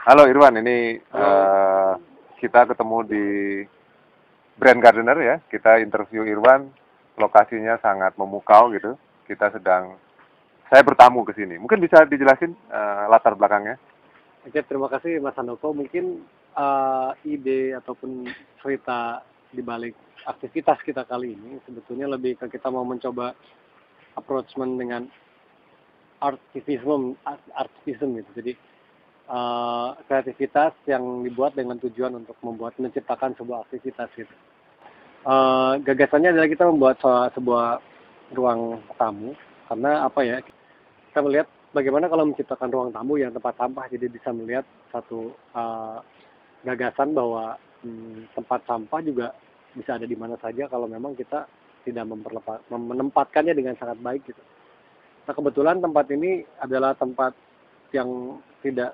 Halo Irwan, ini kita ketemu di Brand Gardener ya. Kita interview Irwan, lokasinya sangat memukau gitu. Saya bertamu ke sini. Mungkin bisa dijelasin latar belakangnya? Oke, terima kasih Mas Handoko. Mungkin ide ataupun cerita di balik aktivitas kita kali ini sebetulnya lebih ke kita mau mencoba approachment dengan artivism gitu. Jadi kreativitas yang dibuat dengan tujuan untuk menciptakan sebuah aktivitas gitu. Gagasannya adalah kita membuat sebuah ruang tamu karena apa ya? Kita melihat bagaimana kalau menciptakan ruang tamu yang tempat sampah, jadi bisa melihat satu gagasan bahwa tempat sampah juga bisa ada di mana saja kalau memang kita tidak menempatkannya dengan sangat baik gitu. Nah, kebetulan tempat ini adalah tempat yang tidak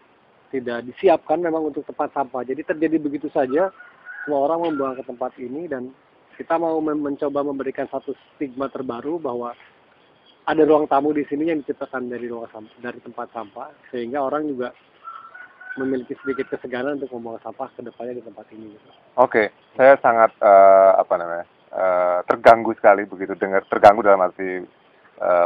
disiapkan memang untuk tempat sampah. Jadi terjadi begitu saja, semua orang membuang ke tempat ini dan kita mau mencoba memberikan satu stigma terbaru bahwa ada ruang tamu di sini yang diciptakan dari tempat sampah, sehingga orang juga memiliki sedikit kesegaran untuk membuang sampah ke depannya di tempat ini. Gitu. Oke, saya sangat terganggu sekali begitu dengar, terganggu dalam arti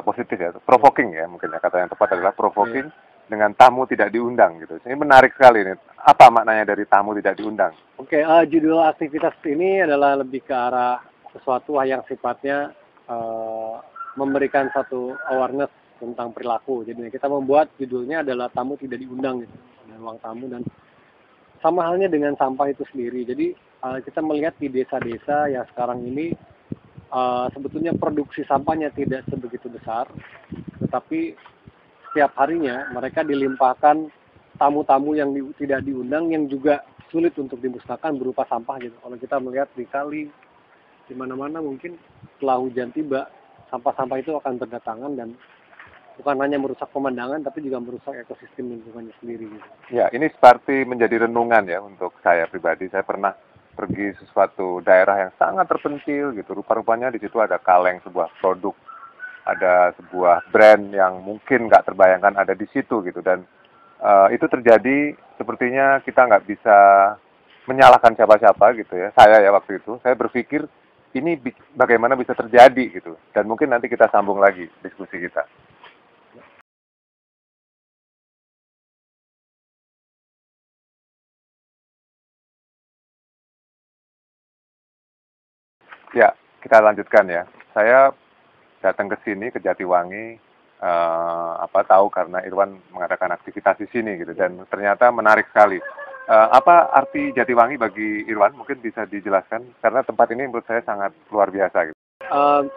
positif ya, provoking ya mungkin ya, kata yang tepat adalah provoking dengan tamu tidak diundang gitu. Ini menarik sekali nih. Apa maknanya dari tamu tidak diundang? Oke, judul aktivitas ini adalah lebih ke arah sesuatu yang sifatnya memberikan satu awareness tentang perilaku. Jadi kita membuat judulnya adalah tamu tidak diundang gitu, ruang tamu, dan sama halnya dengan sampah itu sendiri. Jadi kita melihat di desa-desa yang sekarang ini sebetulnya produksi sampahnya tidak sebegitu besar, tetapi setiap harinya mereka dilimpahkan tamu-tamu yang tidak diundang yang juga sulit untuk dimusnahkan berupa sampah gitu. Kalau kita melihat di kali, di mana-mana mungkin setelah hujan tiba, sampah-sampah itu akan berdatangan dan bukan hanya merusak pemandangan, tapi juga merusak ekosistem lingkungannya sendiri. Gitu. Ya, ini seperti menjadi renungan ya untuk saya pribadi. Saya pernah pergi sesuatu daerah yang sangat terpencil gitu. Rupa-rupanya di situ ada kaleng sebuah produk, ada sebuah brand yang mungkin nggak terbayangkan ada di situ gitu. Dan itu terjadi, sepertinya kita nggak bisa menyalahkan siapa-siapa gitu ya. Saya ya waktu itu, saya berpikir ini bagaimana bisa terjadi gitu. Dan mungkin nanti kita sambung lagi diskusi kita. Ya, kita lanjutkan ya. Saya datang ke sini, ke Jatiwangi, tahu karena Irwan mengadakan aktivitas di sini gitu, dan ternyata menarik sekali. Apa arti Jatiwangi bagi Irwan? Mungkin bisa dijelaskan, karena tempat ini menurut saya sangat luar biasa gitu.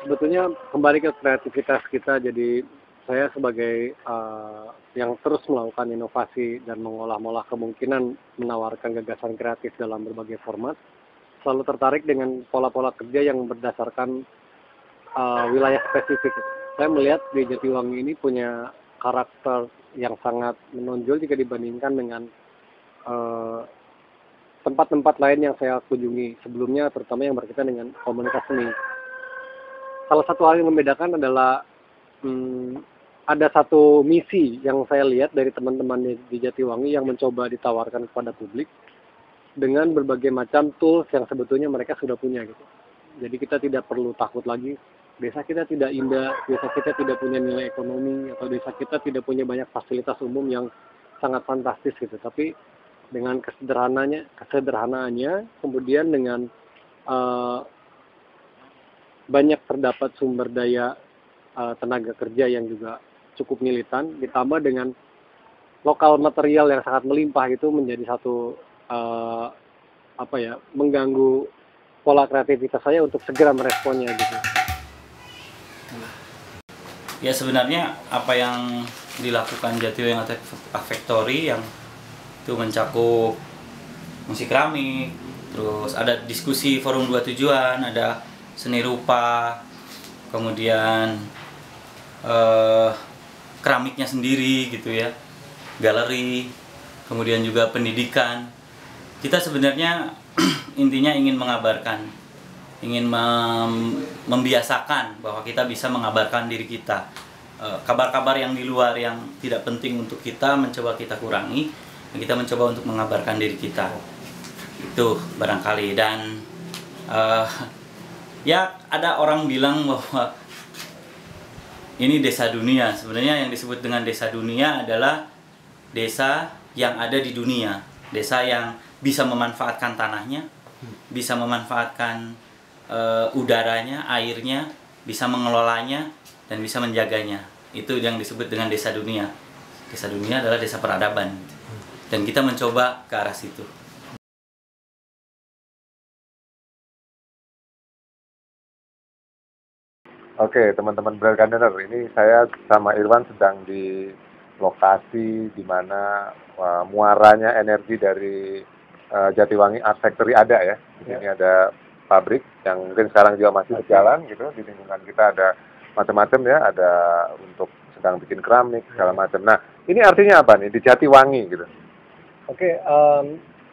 Sebetulnya kembali ke kreativitas kita, jadi saya sebagai yang terus melakukan inovasi dan mengolah-olah kemungkinan menawarkan gagasan kreatif dalam berbagai format, selalu tertarik dengan pola-pola kerja yang berdasarkan wilayah spesifik. Saya melihat di Jatiwangi ini punya karakter yang sangat menonjol jika dibandingkan dengan tempat-tempat lain yang saya kunjungi sebelumnya, terutama yang berkaitan dengan komunitas seni. Salah satu hal yang membedakan adalah ada satu misi yang saya lihat dari teman-teman di Jatiwangi yang mencoba ditawarkan kepada publik dengan berbagai macam tools yang sebetulnya mereka sudah punya gitu. Jadi kita tidak perlu takut lagi, desa kita tidak indah, desa kita tidak punya nilai ekonomi, atau desa kita tidak punya banyak fasilitas umum yang sangat fantastis gitu. Tapi dengan kesederhanaannya, kemudian dengan banyak terdapat sumber daya tenaga kerja yang juga cukup militan, ditambah dengan lokal material yang sangat melimpah, itu menjadi satu mengganggu pola kreativitas saya untuk segera meresponnya gitu. Ya, sebenarnya apa yang dilakukan Jatiwangi Art Factory yang itu mencakup musik keramik, terus ada diskusi forum dua tujuan, ada seni rupa, kemudian keramiknya sendiri gitu ya, galeri, kemudian juga pendidikan. Kita sebenarnya intinya ingin mengabarkan, ingin membiasakan bahwa kita bisa mengabarkan diri kita. Kabar-kabar yang di luar yang tidak penting untuk kita mencoba kita kurangi, Kita mencoba untuk mengabarkan diri kita. Itu barangkali. Dan ya ada orang bilang bahwa ini desa dunia. Sebenarnya yang disebut dengan desa dunia adalah desa yang ada di dunia. Desa yang bisa memanfaatkan tanahnya, bisa memanfaatkan udaranya, airnya, bisa mengelolanya, dan bisa menjaganya. Itu yang disebut dengan desa dunia. Desa dunia adalah desa peradaban. Dan kita mencoba ke arah situ. Oke, teman-teman Braille Gardener, ini saya sama Irwan sedang di lokasi di mana muaranya energi dari Jatiwangi Art Factory ada ya. Di sini ada pabrik yang mungkin sekarang juga masih berjalan gitu. Di lingkungan kita ada macam-macam ya, ada untuk sedang bikin keramik segala macam. Nah, ini artinya apa nih di Jatiwangi gitu? Oke,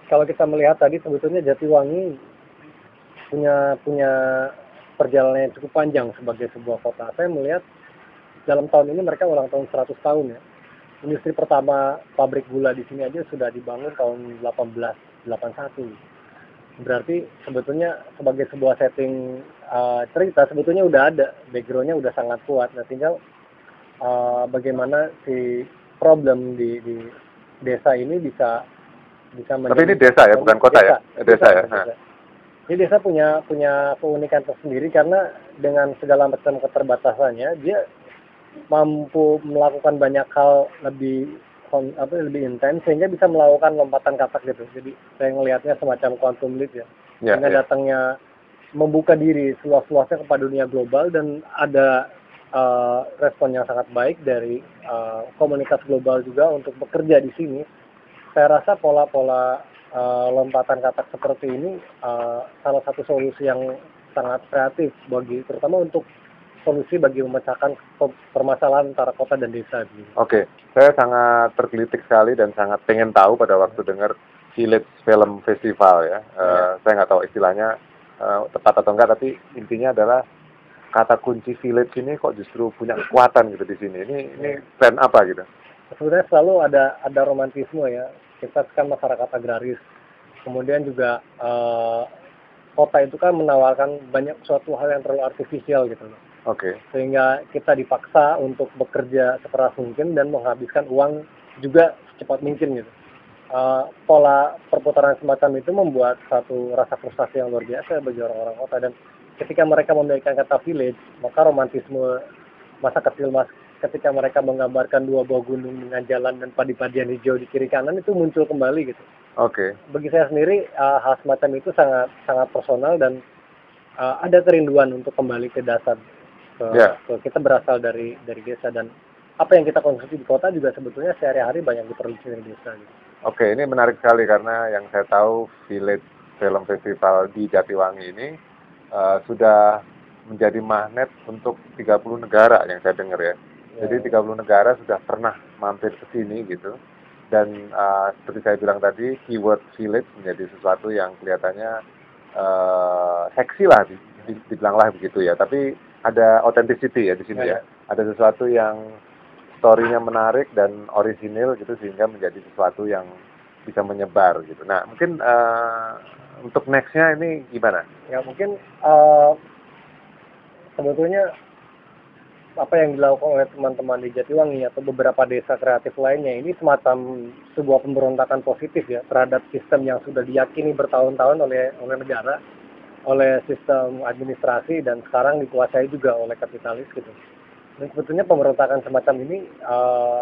kalau kita melihat tadi sebetulnya Jatiwangi punya perjalanan yang cukup panjang sebagai sebuah kota. Saya melihat dalam tahun ini mereka ulang tahun 100 tahun ya. Industri pertama pabrik gula di sini aja sudah dibangun tahun 1881. Berarti sebetulnya sebagai sebuah setting cerita sebetulnya udah ada, background-nya udah sangat kuat. Nah, tinggal bagaimana si problem di desa ini bisa menjadi. Tapi ini desa ya, bukan kota ya? Desa ya. Ini desa punya keunikan tersendiri karena dengan segala macam keterbatasannya dia mampu melakukan banyak hal lebih intens sehingga bisa melakukan lompatan katak gitu. Jadi saya melihatnya semacam quantum leap ya. Dengan datangnya membuka diri seluas-luasnya kepada dunia global dan ada respon yang sangat baik dari komunitas global juga untuk bekerja di sini. Saya rasa pola-pola lompatan katak seperti ini salah satu solusi yang sangat kreatif terutama untuk solusi bagi memecahkan permasalahan antara kota dan desa. Oke, saya sangat tergelitik sekali dan sangat pengen tahu pada waktu dengar Village Film Festival ya. Saya nggak tahu istilahnya tepat atau enggak, tapi intinya adalah kata kunci village ini kok justru punya kekuatan gitu di sini. Ini tren apa gitu? Sebenarnya selalu ada romantisme ya. Kita kan masyarakat agraris. Kemudian juga kota itu kan menawarkan banyak suatu hal yang terlalu artifisial gitu loh. Oke. Sehingga kita dipaksa untuk bekerja sekeras mungkin dan menghabiskan uang juga secepat mungkin gitu. Pola perputaran semacam itu membuat satu rasa frustasi yang luar biasa bagi orang-orang kota, dan ketika mereka memiliki kata village, maka romantisme masa kecil ketika mereka menggambarkan dua buah gunung dengan jalan dan padi-padian hijau di kiri kanan itu muncul kembali gitu. Oke. Bagi saya sendiri hal semacam itu sangat sangat personal dan ada kerinduan untuk kembali ke dasar. Kita berasal dari desa dan apa yang kita konsumsi di kota juga sebetulnya sehari-hari banyak diproduksi dari desa. Gitu. Oke, ini menarik sekali karena yang saya tahu Village Film Festival di Jatiwangi ini sudah menjadi magnet untuk 30 negara yang saya dengar ya. Jadi 30 negara sudah pernah mampir ke sini gitu. Dan seperti saya bilang tadi, keyword village menjadi sesuatu yang kelihatannya seksi lah, dibilanglah begitu ya. Tapi ada authenticity ya di sini ya. Ada sesuatu yang story-nya menarik dan orisinil gitu sehingga menjadi sesuatu yang bisa menyebar gitu. Nah, mungkin untuk next-nya ini gimana? Ya mungkin sebetulnya apa yang dilakukan oleh teman-teman di Jatiwangi atau beberapa desa kreatif lainnya ini semacam sebuah pemberontakan positif ya terhadap sistem yang sudah diyakini bertahun-tahun oleh negara, oleh sistem administrasi dan sekarang dikuasai juga oleh kapitalis gitu. Dan sebetulnya pemberontakan semacam ini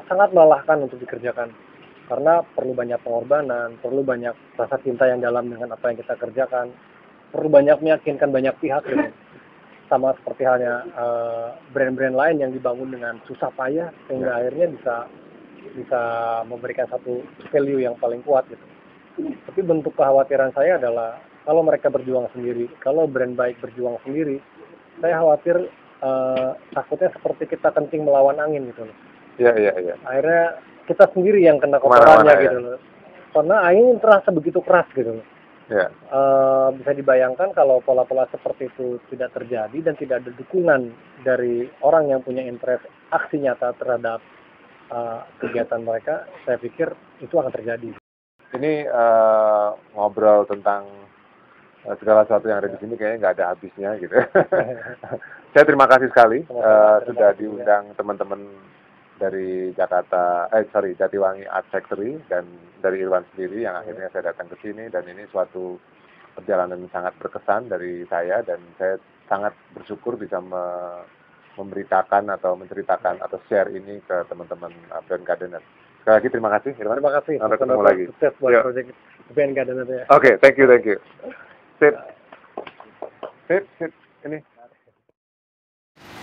sangat melelahkan untuk dikerjakan karena perlu banyak pengorbanan, perlu banyak rasa cinta yang dalam dengan apa yang kita kerjakan, perlu banyak meyakinkan banyak pihak gitu. Sama seperti halnya brand-brand lain yang dibangun dengan susah payah sehingga akhirnya bisa memberikan satu value yang paling kuat gitu. Tapi bentuk kekhawatiran saya adalah kalau mereka berjuang sendiri, kalau brand baik berjuang sendiri, saya khawatir takutnya seperti kita kencing melawan angin gitu loh. Iya. Akhirnya kita sendiri yang kena kotorannya gitu loh. Karena angin terasa begitu keras gitu loh. Bisa dibayangkan kalau pola-pola seperti itu tidak terjadi dan tidak ada dukungan dari orang yang punya interest aksi nyata terhadap kegiatan mereka, saya pikir itu akan terjadi. ini ngobrol tentang segala sesuatu yang ada di sini kayaknya nggak ada habisnya gitu. Saya terima kasih sekali sudah diundang teman-teman dari Jatiwangi Art Factory dan dari Irwan sendiri yang akhirnya saya datang ke sini, dan ini suatu perjalanan sangat berkesan dari saya, dan saya sangat bersyukur bisa memberitakan atau menceritakan atau share ini ke teman-teman Brand Gardener. Sekali lagi terima kasih Irwan. Terima kasih. Sampai ketemu lagi. Sukses buat Yuk. proyek Brand Gardener ya. Oke, thank you. Sip. Ini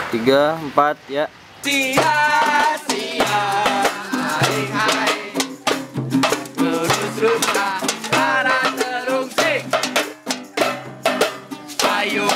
3, 4 ya. Sia-sia, hai, terus para terungsik. Ayo